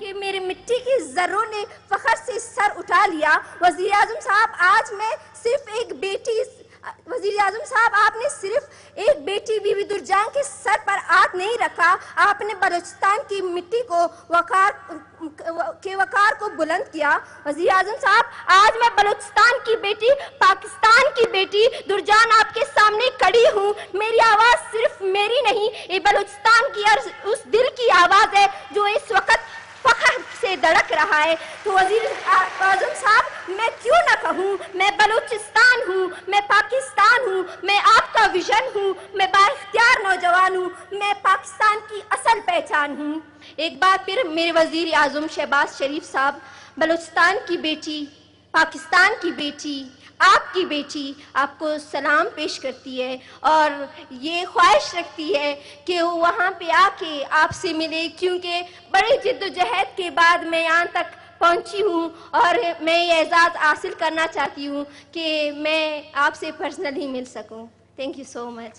کہ میری مٹی کی ذروں نے فخر سے سر اٹھا لیا۔ وزیر اعظم صاحب آج میں صرف ایک بیٹی وزیر اعظم صاحب آپ نے صرف ایک بیٹی بی بی درجان کے سر پر ہاتھ نہیں رکھا، آپ نے بلوچستان کی مٹی کو وقار کو بلند کیا۔ وزیر اعظم صاحب آج میں بلوچستان کی بیٹی، پاکستان کی بیٹی درجان آپ کے سامنے کھڑی ہوں۔ میری آواز صرف میری نہیں، یہ بلوچستان کی اور اس دل کی آواز ہے جو اس وقت فخر سے دھڑک رہا ہے۔ تو وزیر اعظم صاحب میں کیوں نہ کہوں، میں بلوچستان ہوں، میں پاکستان ہوں، میں آپ کا ویژن ہوں، میں بااختیار نوجوان ہوں، میں پاکستان کی اصل پہچان ہوں۔ ایک بار پھر میرے وزیر اعظم شہباز شریف صاحب، بلوچستان کی بیٹی، پاکستان کی بیٹی، آپ کی بیٹی آپ کو سلام پیش کرتی ہے اور یہ خواہش رکھتی ہے کہ وہ وہاں پہ آ کے آپ سے ملے، کیونکہ بڑی جد و جہد کے بعد میں یہاں تک پہنچی ہوں اور میں یہ اعزاز حاصل کرنا چاہتی ہوں کہ میں آپ سے پرسنلی مل سکوں۔ Thank you so much.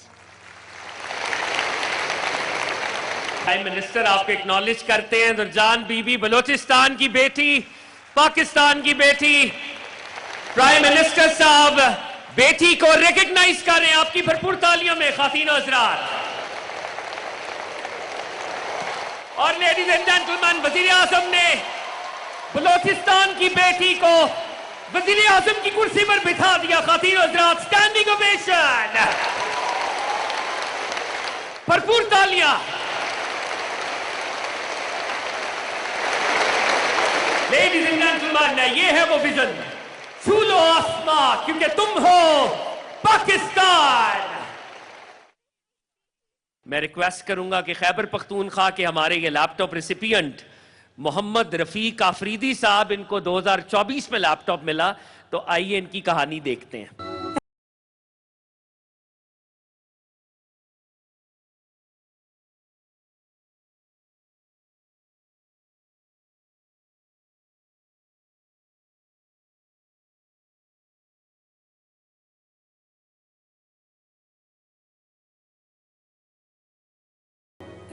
Prime minister آپ کو اکنالج کرتے ہیں، درجان بی بی بلوچستان کی بیٹی، پاکستان کی بیٹی۔ پرائم منسٹر صاحب بیٹی کو ریکگنائز کریں آپ کی بھرپور تالیوں میں خواتین و حضرات۔ اور لیڈیز اینڈ جینٹلمین، وزیر اعظم نے بلوچستان کی بیٹی کو وزیر اعظم کی کرسی پر بٹھا دیا۔ خواتین و حضرات سٹینڈنگ اوویشن، بھرپور تالیاں۔ لیڈیز اینڈ جینٹلمین، یہ ہے وہ ویژن، چھو لو آسمان کیونکہ تم ہو پاکستان۔ میں ریکویسٹ کروں گا کہ خیبر پختونخوا کے ہمارے یہ لیپ ٹاپ ریسیپینٹ محمد رفیق آفریدی صاحب، ان کو 2024 میں لیپ ٹاپ ملا، تو آئیے ان کی کہانی دیکھتے ہیں۔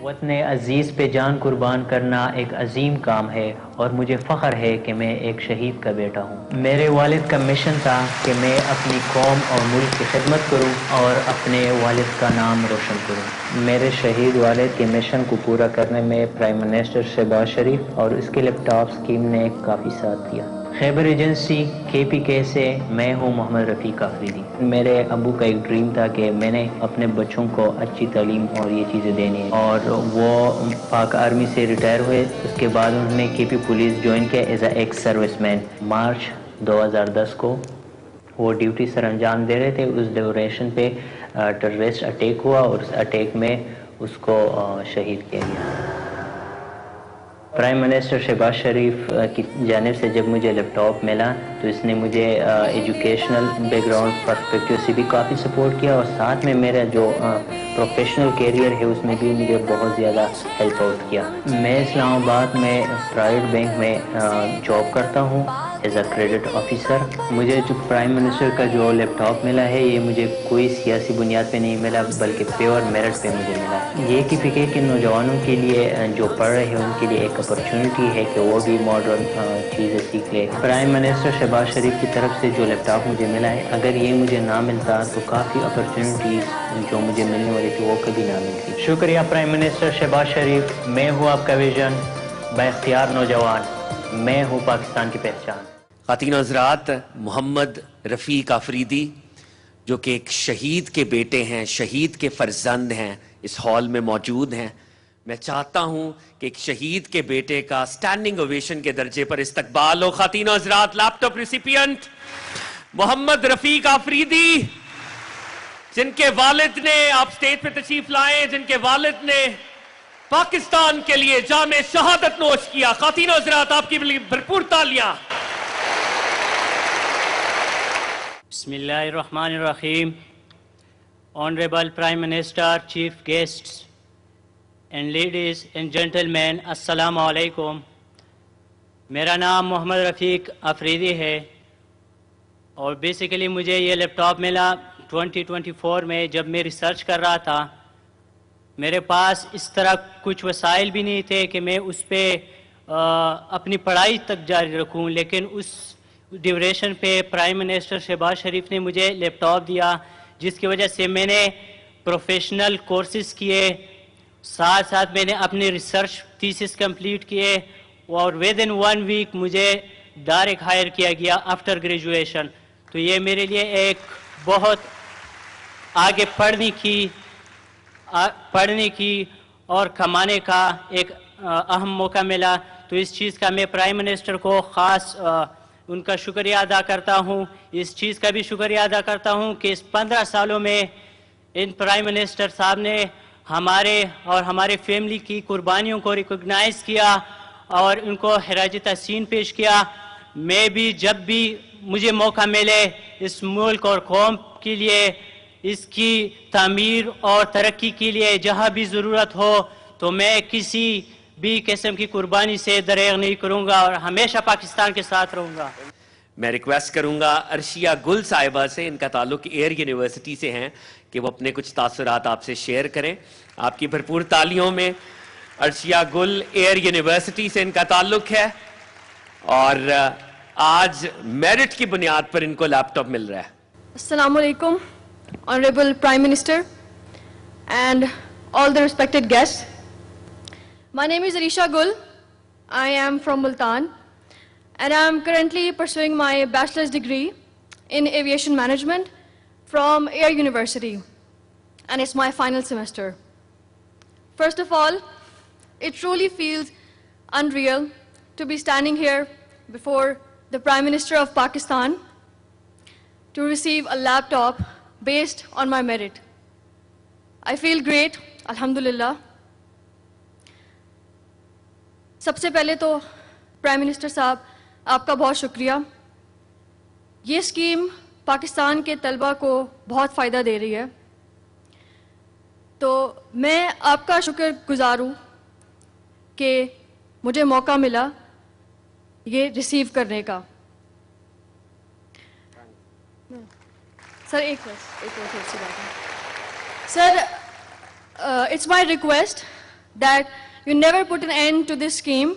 وطن عزیز پہ جان قربان کرنا ایک عظیم کام ہے اور مجھے فخر ہے کہ میں ایک شہید کا بیٹا ہوں۔ میرے والد کا مشن تھا کہ میں اپنی قوم اور ملک کی خدمت کروں اور اپنے والد کا نام روشن کروں۔ میرے شہید والد کے مشن کو پورا کرنے میں پرائم منسٹر شہباز شریف اور اس کے لیپ ٹاپ اسکیم نے کافی ساتھ دیا۔ خیبر ایجنسی KPK سے میں ہوں محمد رفیق آفریدی۔ میرے ابو کا ایک ڈریم تھا کہ میں نے اپنے بچوں کو اچھی تعلیم اور یہ چیزیں دینی ہیں، اور وہ پاک آرمی سے ریٹائر ہوئے۔ اس کے بعد انہوں نے KP پولیس جوائن کیا ایز اے ایکس سروس مین۔ مارچ 2010 کو وہ ڈیوٹی سر انجام دے رہے تھے، اس ڈیوریشن پہ ٹیررسٹ اٹیک ہوا اور اس اٹیک میں اس کو شہید کیا گیا۔ پرائم منسٹر شہباز شریف کی جانب سے جب مجھے لیپ ٹاپ ملا تو اس نے مجھے ایجوکیشنل بیک گراؤنڈ پرسپیکٹیو سے بھی کافی سپورٹ کیا، اور ساتھ میں میرا جو پروفیشنل کیریئر ہے اس میں بھی مجھے بہت زیادہ ہیلپ آؤٹ کیا۔ میں اسلام آباد میں پرائیویٹ بینک میں جاب کرتا ہوں ایز اے کریڈٹ آفیسر۔ مجھے جو پرائم منسٹر کا جو لیپ ٹاپ ملا ہے یہ مجھے کوئی سیاسی بنیاد پہ نہیں ملا بلکہ پیور میرٹ پہ مجھے ملا ہے۔ یہ KPK کے نوجوانوں کے لیے جو پڑھ رہے ہیں ان کے لیے ایک اپرچونٹی ہے کہ وہ بھی ماڈرن چیزیں سیکھ لے۔ پرائم منسٹر شہباز شریف کی طرف سے جو لیپ ٹاپ مجھے ملا ہے، اگر یہ مجھے نہ ملتا تو کافی اپرچونٹیز جو مجھے ملنے والی تھی وہ کبھی نہ ملتی۔ شکریہ پرائم منسٹر شہباز شریف۔ میں ہوں آپ کا ویژن، بااختیار نوجوان، میں ہوں پاکستان کی پہچان۔ خواتین و حضرات، محمد رفیق آفریدی جو کہ ایک شہید کے بیٹے ہیں، شہید کے فرزند ہیں، اس ہال میں موجود ہیں۔ میں چاہتا ہوں کہ ایک شہید کے بیٹے کا سٹینڈنگ اوویشن کے درجے پر استقبال ہو۔ خواتین و حضرات، لیپ ٹاپ ریسیپینٹ محمد رفیق آفریدی، جن کے والد نے، آپ سٹیج پہ تشریف لائیں، جن کے والد نے پاکستان کے لیے جام شہادت نوش کیا۔ خواتین و حضرات، آپ کی بھرپور تالیاں۔ بسم اللہ الرحمن الرحیم۔ Honorable Prime Minister, Chief Guests, and ladies and gentlemen, السلام علیکم۔ میرا نام محمد رفیق آفریدی ہے اور بیسیکلی مجھے یہ لیپ ٹاپ ملا 2024 میں جب میں ریسرچ کر رہا تھا میرے پاس اس طرح کچھ وسائل بھی نہیں تھے کہ میں اس پہ اپنی پڑھائی تک جاری رکھوں، لیکن اس ڈیوریشن پہ پرائم منسٹر شہباز شریف نے مجھے لیپ ٹاپ دیا، جس کی وجہ سے میں نے پروفیشنل کورسز کیے، ساتھ ساتھ میں نے اپنی ریسرچ تھیسس کمپلیٹ کیے، اور ود ان 1 ویک مجھے ڈائریکٹ ہائر کیا گیا آفٹر گریجویشن. تو یہ میرے لیے ایک بہت آگے پڑھنے کی اور کمانے کا ایک اہم موقع ملا. تو اس چیز کا میں پرائم منسٹر کو خاص ان کا شکریہ ادا کرتا ہوں. اس چیز کا بھی شکریہ ادا کرتا ہوں کہ اس 15 سالوں میں ان پرائم منسٹر صاحب نے ہمارے اور ہمارے فیملی کی قربانیوں کو ریکگنائز کیا اور ان کو خراج تحسین پیش کیا. میں بھی جب بھی مجھے موقع ملے اس ملک اور قوم کے لیے، اس کی تعمیر اور ترقی کے لیے جہاں بھی ضرورت ہو، تو میں کسی بھی قسم کی قربانی سے دریغ نہیں کروں گا اور ہمیشہ پاکستان کے ساتھ رہوں گا. میں ریکویسٹ کروں گا عرشیہ گل صاحبہ سے، ان کا تعلق ایئر یونیورسٹی سے ہیں، کہ وہ اپنے کچھ تاثرات آپ سے شیئر کریں. آپ کی بھرپور تالیوں میں. عرشیہ گل، ایئر یونیورسٹی سے ان کا تعلق ہے، اور آج میرٹ کی بنیاد پر ان کو لیپ ٹاپ مل رہا ہے. السلام علیکم Honorable Prime Minister and all the respected guests. My name is Arisha Gul. I am from Multan and I am currently pursuing my bachelor's degree in aviation management from Air University, and it's my final semester. First of all, it truly feels unreal to be standing here before the Prime Minister of Pakistan to receive a laptop based on my merit. I feel great, alhamdulillah. سب سے پہلے تو prime minister صاحب آپ کا بہت شکریہ. یہ scheme Pakistan کے طلبہ کو بہت فائدہ دے رہی ہے، تو میں آپ کا شکر گزار ہوں کہ مجھے موقع ملا یہ ریسیو کرنے کا. سر ایک سی بات ہے sir. It's my request that you never put an end to this scheme,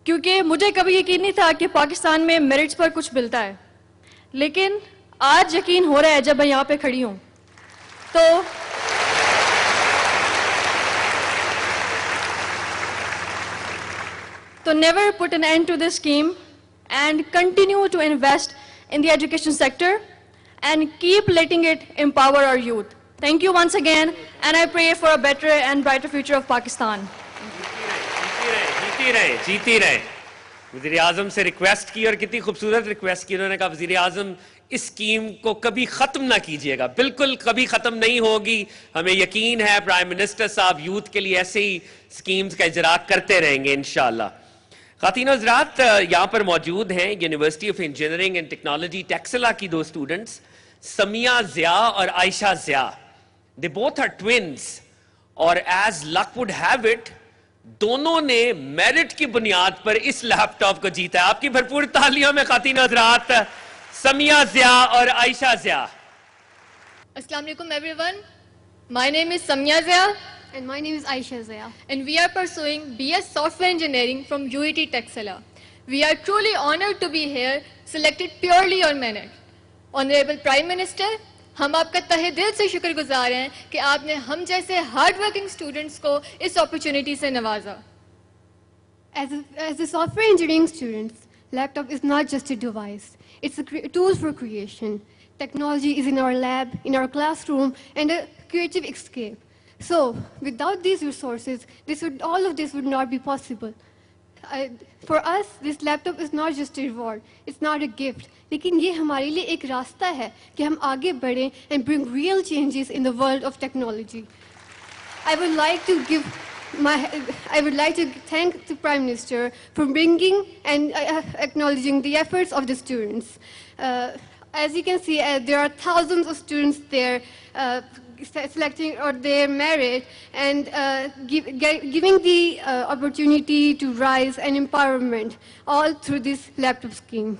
کیونکہ مجھے کبھی یقین نہیں تھا کہ پاکستان میں میرٹس پر کچھ ملتا ہے، لیکن آج یقین ہو رہا ہے جب میں یہاں پہ کھڑی ہوں. تو never put an end to this scheme and continue to invest in the education sector and keep letting it empower our youth. Thank you once again, and I pray for a better and brighter future of Pakistan. جیتی رہے. وزیر اعظم سے request کی، اور کتنی خوبصورت request کی. انہوں نے کہا وزیر اعظم اس اسکیم کو کبھی ختم نہ کیجیے گا. بالکل کبھی ختم نہیں ہوگی. ہمیں یقین ہے پرائم منسٹر صاحب یوتھ کے لیے ایسے ہی اسکیمز کا اجرا کرتے رہیں گے انشاءاللہ. خواتین و حضرات، یہاں پر موجود ہیں university of engineering and technology Taxila کی 2 اسٹوڈنٹس، سمیہ ضیاء اور عائشہ Zia. They both are twins, اور as luck would have it دونوں نے میرٹ کی بنیاد پر اس لیپ ٹاپ کو جیتا ہے. آپ کی بھرپور تالیوں میں خواتین و حضرات سمیہ ضیاء اور عائشہ Zia. Assalamu alaikum everyone. My name is Samya Zia and my name is Aisha Zia, and we are pursuing BS Software Engineering from UET Texela. We are truly honored to be here, selected purely on merit. Honorable Prime Minister, ہم آپ کا تہہ دل سے شکر گزار ہیں کہ آپ نے ہم جیسے ہارڈ ورکنگ اسٹوڈنٹس کو اس اپرچونٹی سے نوازا. as a software engineering students, laptop is not just a device, it's a tool for creation. Technology is in our lab, in our classroom, and a creative escape. So without these resources, all of this would not be possible. For us, this laptop is not just a reward, it's not a gift. لیکن یہ ہمارے لیے ایک راستہ ہے کہ ہم آگے بڑھیں and bring real changes in the world of technology. I would like to thank the Prime Minister for bringing and acknowledging the efforts of the students. As you can see, there are thousands of students there selecting or their merit and giving the opportunity to rise and empowerment all through this laptop scheme.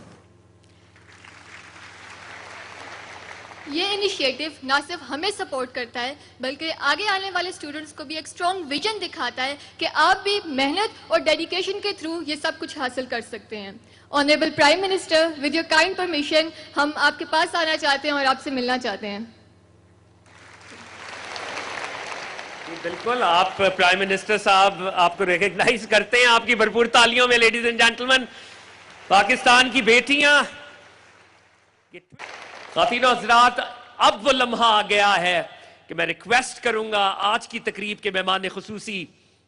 یہ initiative نہ صرف ہمیں support کرتا ہے بلکہ آگے آنے والے اسٹوڈنٹس کو بھی ایک اسٹرانگ ویژن دکھاتا ہے کہ آپ بھی محنت اور ڈیڈیکیشن کے تھرو یہ سب کچھ حاصل کر سکتے ہیں. Honourable prime minister, with your kind permission ہم آپ کے پاس آنا چاہتے ہیں اور آپ سے ملنا چاہتے ہیں. بالکل، آپ پرائم منسٹر صاحب آپ کو ریکگنائز کرتے ہیں. آپ کی بھرپور تالیوں میں لیڈیز اینڈ جینٹلمین پاکستان کی بیٹیاں. خواتین و حضرات، اب وہ لمحہ آ گیا ہے کہ میں ریکویسٹ کروں گا آج کی تقریب کے مہمان خصوصی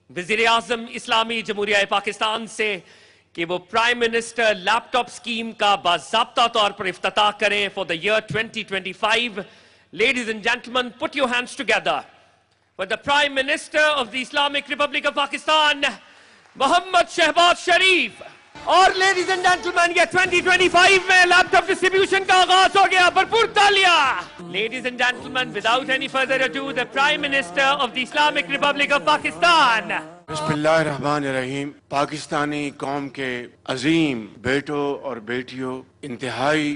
وزیر اعظم اسلامی جمہوریہ پاکستان سے کہ وہ prime minister laptop scheme کا باضابطہ طور پر افتتاح کریں for the year 2025. Ladies and gentlemen, put your hands together for the Prime Minister of the Islamic Republic of Pakistan, Mohammad Shehbaz Sharif. اور لیڈیز اینڈ جینٹلمین، یہ 2025 میں لیپ top distribution کا آغاز ہو گیا. بھرپور تالیاں. Ladies and gentlemen, without any further ado, the Prime Minister of the Islamic Republic of Pakistan. بسم اللہ الرحمن الرحیم. پاکستانی قوم کے عظیم بیٹوں اور بیٹیوں، انتہائی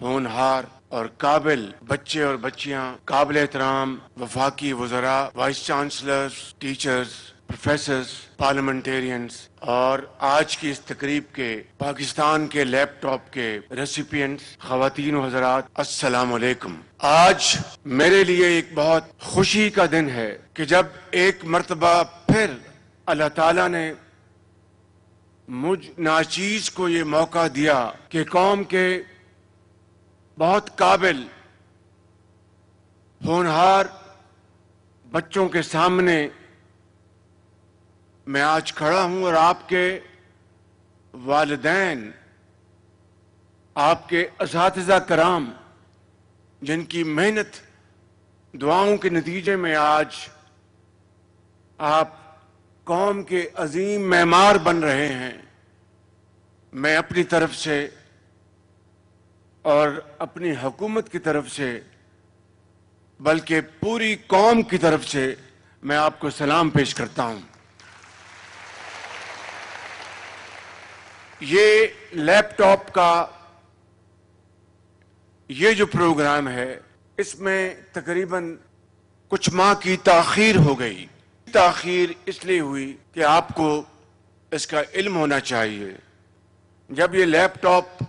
ہونہار اور قابل بچے اور بچیاں، قابل احترام وفاقی وزراء، vice chancellors, teachers, professors, parliamentarians, اور آج کی اس تقریب کے پاکستان کے لیپ ٹاپ کے ریسیپینٹس، خواتین و حضرات، السلام علیکم. آج میرے لیے ایک بہت خوشی کا دن ہے کہ جب ایک مرتبہ پھر اللہ تعالیٰ نے مجھ ناچیز کو یہ موقع دیا کہ قوم کے بہت قابل ہونہار بچوں کے سامنے میں آج کھڑا ہوں اور آپ کے والدین، آپ کے اساتذہ کرام، جن کی محنت دعاؤں کے نتیجے میں آج آپ قوم کے عظیم معمار بن رہے ہیں. میں اپنی طرف سے اور اپنی حکومت کی طرف سے بلکہ پوری قوم کی طرف سے میں آپ کو سلام پیش کرتا ہوں. یہ لیپ ٹاپ کا یہ جو پروگرام ہے، اس میں تقریباً کچھ ماہ کی تاخیر ہو گئی. تاخیر اس لیے ہوئی کہ آپ کو اس کا علم ہونا چاہیے. جب یہ لیپ ٹاپ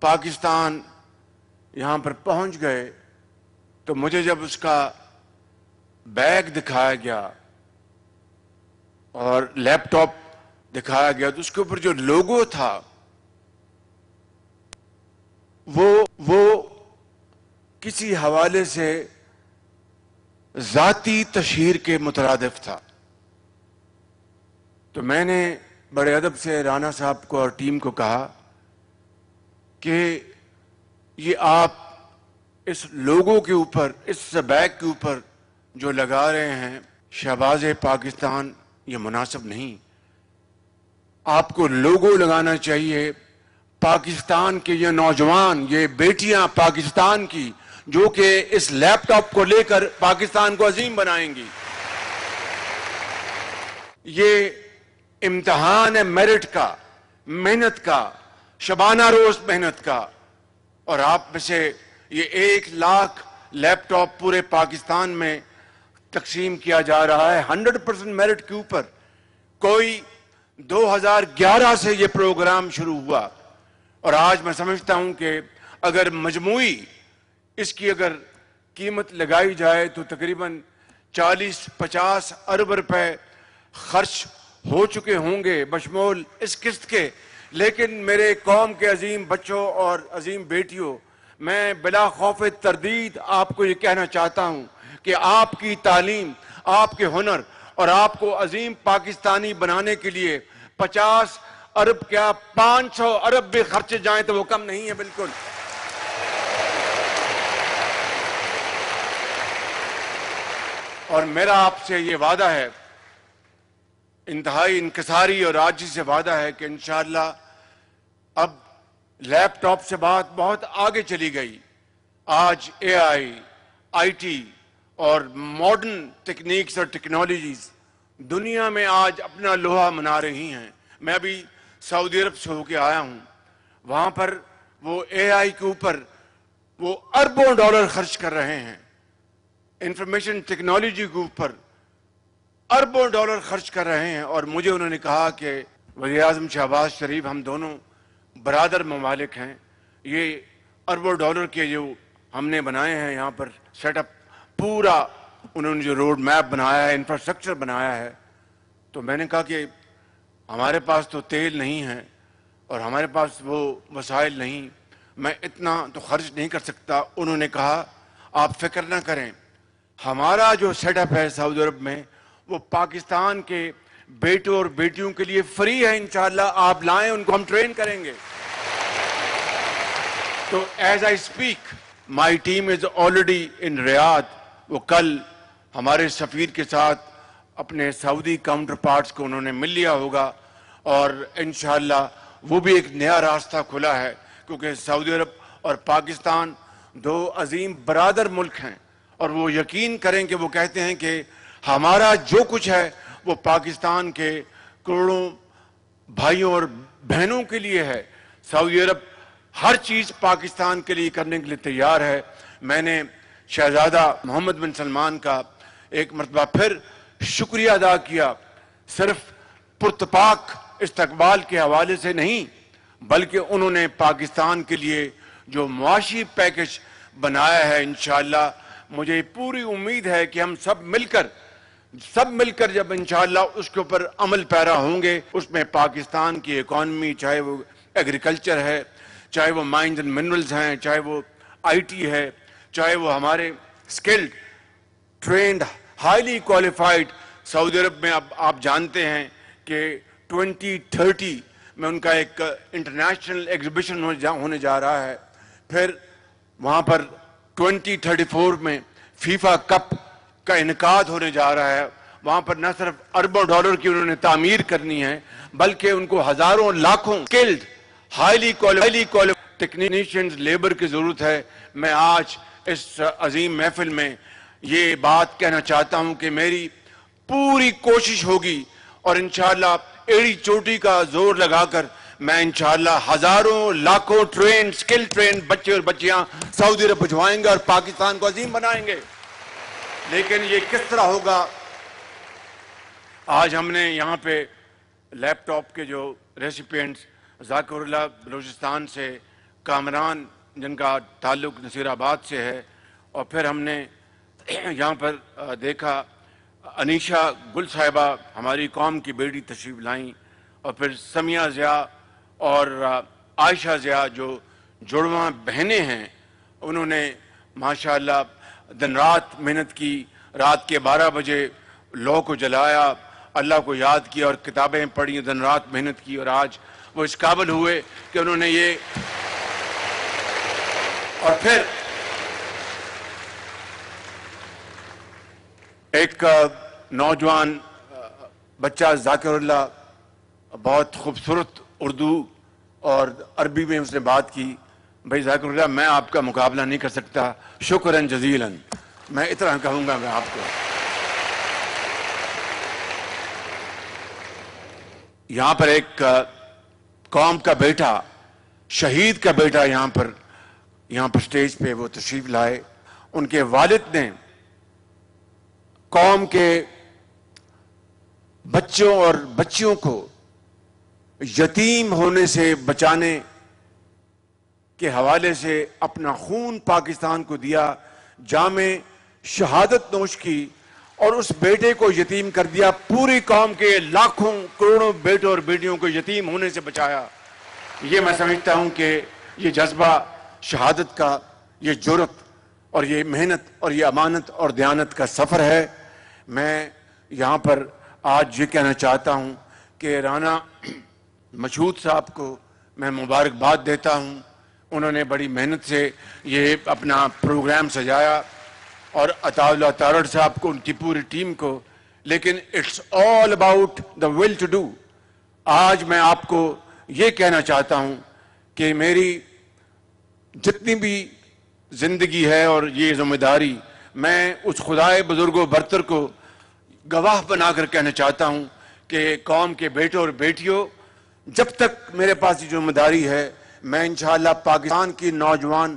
پاکستان یہاں پر پہنچ گئے تو مجھے جب اس کا بیگ دکھایا گیا اور لیپ ٹاپ دکھایا گیا تو اس کے اوپر جو لوگو تھا وہ کسی حوالے سے ذاتی تشہیر کے مترادف تھا. تو میں نے بڑے ادب سے رانا صاحب کو اور ٹیم کو کہا کہ یہ آپ اس لوگو کے اوپر، اس بیگ کے اوپر جو لگا رہے ہیں شہباز پاکستان، یہ مناسب نہیں. آپ کو لوگو لگانا چاہیے پاکستان کے یہ نوجوان، یہ بیٹیاں پاکستان کی، جو کہ اس لیپ ٹاپ کو لے کر پاکستان کو عظیم بنائیں گی. یہ امتحان ہے میرٹ کا، محنت کا، شبانہ روز محنت کا. اور آپ میں سے یہ 1 لاکھ لیپ ٹاپ پورے پاکستان میں تقسیم کیا جا رہا ہے 100% میرٹ کے اوپر. کوئی 2011 سے یہ پروگرام شروع ہوا اور آج میں سمجھتا ہوں کہ اگر مجموعی اس کی اگر قیمت لگائی جائے تو تقریباً 40-50 ارب روپے خرچ ہو چکے ہوں گے بشمول اس قسط کے. لیکن میرے قوم کے عظیم بچوں اور عظیم بیٹیوں، میں بلا خوف تردید آپ کو یہ کہنا چاہتا ہوں کہ آپ کی تعلیم، آپ کے ہنر اور آپ کو عظیم پاکستانی بنانے کے لیے 50 ارب کیا 500 ارب بھی خرچے جائیں تو وہ کم نہیں ہے. بالکل. اور میرا آپ سے یہ وعدہ ہے، انتہائی انکساری اور عاجزی سے وعدہ ہے کہ انشاءاللہ اب لیپ ٹاپ سے بات بہت آگے چلی گئی. آج آئی ٹی اور ماڈرن ٹیکنیکس اور ٹیکنالوجیز دنیا میں آج اپنا لوہا منا رہی ہیں. میں ابھی سعودی عرب سے ہو کے آیا ہوں. وہاں پر وہ اے آئی کے اوپر وہ اربوں ڈالر خرچ کر رہے ہیں انفارمیشن ٹیکنالوجی کے اوپر، اربوں ڈالر خرچ کر رہے ہیں. اور مجھے انہوں نے کہا کہ وزیر اعظم شہباز شریف ہم دونوں برادر ممالک ہیں، یہ اربوں ڈالر کے جو ہم نے بنائے ہیں یہاں پر سیٹ اپ، پورا انہوں نے جو روڈ میپ بنایا ہے، انفراسٹرکچر بنایا ہے. تو میں نے کہا کہ ہمارے پاس تو تیل نہیں ہے اور ہمارے پاس وہ وسائل نہیں، میں اتنا تو خرچ نہیں کر سکتا. انہوں نے کہا آپ فکر نہ کریں، ہمارا جو سیٹ اپ ہے سعودی عرب میں وہ پاکستان کے بیٹوں اور بیٹیوں کے لیے فری ہے. انشاءاللہ آپ لائیں، ان کو ہم ٹرین کریں گے. تو as I speak my team is already in Riyadh. وہ کل ہمارے سفیر کے ساتھ اپنے سعودی کاؤنٹر پارٹس کو انہوں نے مل لیا ہوگا اور انشاءاللہ وہ بھی ایک نیا راستہ کھلا ہے، کیونکہ سعودی عرب اور پاکستان دو عظیم برادر ملک ہیں اور وہ یقین کریں کہ وہ کہتے ہیں کہ ہمارا جو کچھ ہے وہ پاکستان کے کروڑوں بھائیوں اور بہنوں کے لیے ہے. سعودی عرب ہر چیز پاکستان کے لیے کرنے کے لیے تیار ہے. میں نے شہزادہ محمد بن سلمان کا ایک مرتبہ پھر شکریہ ادا کیا، صرف پرتپاک استقبال کے حوالے سے نہیں بلکہ انہوں نے پاکستان کے لیے جو معاشی پیکج بنایا ہے. انشاءاللہ مجھے پوری امید ہے کہ ہم سب مل کر جب انشاءاللہ اس کے اوپر عمل پیرا ہوں گے، اس میں پاکستان کی اکانومی، چاہے وہ ایگریکلچر ہے، چاہے وہ مائنز اینڈ منرلز ہیں، چاہے وہ آئی ٹی ہے، چاہے وہ ہمارے اسکلڈ ٹرینڈ ہائیلی کوالیفائڈ. سعودی عرب میں اب آپ جانتے ہیں کہ 2030 میں ان کا ایک انٹرنیشنل ایگزیبیشن ہونے جا رہا ہے. پھر وہاں پر 2034 میں فیفا کپ کا انعقاد ہونے جا رہا ہے. وہاں پر نہ صرف اربوں ڈالر کی انہوں نے تعمیر کرنی ہے بلکہ ان کو ہزاروں لاکھوں skilled highly qualified technicians labour کی ضرورت ہے. میں آج اس عظیم محفل میں یہ بات کہنا چاہتا ہوں کہ میری پوری کوشش ہوگی اور انشاءاللہ ایڑی چوٹی کا زور لگا کر میں انشاءاللہ ہزاروں لاکھوں اسکل ٹرین بچے اور بچیاں سعودی عرب بھجوائیں گے اور پاکستان کو عظیم بنائیں گے. لیکن یہ کس طرح ہوگا؟ آج ہم نے یہاں پہ لیپ ٹاپ کے جو ریسیپینٹس ذاکر اللہ بلوچستان سے، کامران جن کا تعلق نصیر آباد سے ہے، اور پھر ہم نے یہاں پر دیکھا انیشا گل صاحبہ ہماری قوم کی بیٹی تشریف لائیں، اور پھر سمیہ ضیاء اور عائشہ ضیاء جو جڑواں بہنیں ہیں، انہوں نے ماشاءاللہ دن رات محنت کی، رات کے 12 بجے لو کو جلایا، اللہ کو یاد کیا اور کتابیں پڑھی، دن رات محنت کی، اور آج وہ اس قابل ہوئے کہ انہوں نے یہ. اور پھر ایک نوجوان بچہ ذاکر اللہ، بہت خوبصورت اردو اور عربی میں اس نے بات کی. بھائی ذاکر اللہ، میں آپ کا مقابلہ نہیں کر سکتا، شکراً جزیلاً، میں اتنا کہوں گا میں آپ کو. یہاں پر ایک قوم کا بیٹا، شہید کا بیٹا یہاں پر سٹیج پہ وہ تشریف لائے. ان کے والد نے قوم کے بچوں اور بچیوں کو یتیم ہونے سے بچانے کے حوالے سے اپنا خون پاکستان کو دیا، جام شہادت نوش کی اور اس بیٹے کو یتیم کر دیا. پوری قوم کے لاکھوں کروڑوں بیٹوں اور بیٹیوں کو یتیم ہونے سے بچایا. یہ میں سمجھتا ہوں کہ یہ جذبہ شہادت کا، یہ جرأت اور یہ محنت اور یہ امانت اور دیانت کا سفر ہے. میں یہاں پر آج یہ کہنا چاہتا ہوں کہ رانا مشہود صاحب کو میں مبارکباد دیتا ہوں. انہوں نے بڑی محنت سے یہ اپنا پروگرام سجایا، اور عطا اللہ تارڑ صاحب کو، ان کی پوری ٹیم کو. لیکن it's all about the will to do. آج میں آپ کو یہ کہنا چاہتا ہوں کہ میری جتنی بھی زندگی ہے اور یہ ذمہ داری، میں اس خدائے بزرگ و برتر کو گواہ بنا کر کہنا چاہتا ہوں کہ قوم کے بیٹوں اور بیٹیوں، جب تک میرے پاس یہ ذمہ داری ہے، میں انشاءاللہ پاکستان کی نوجوان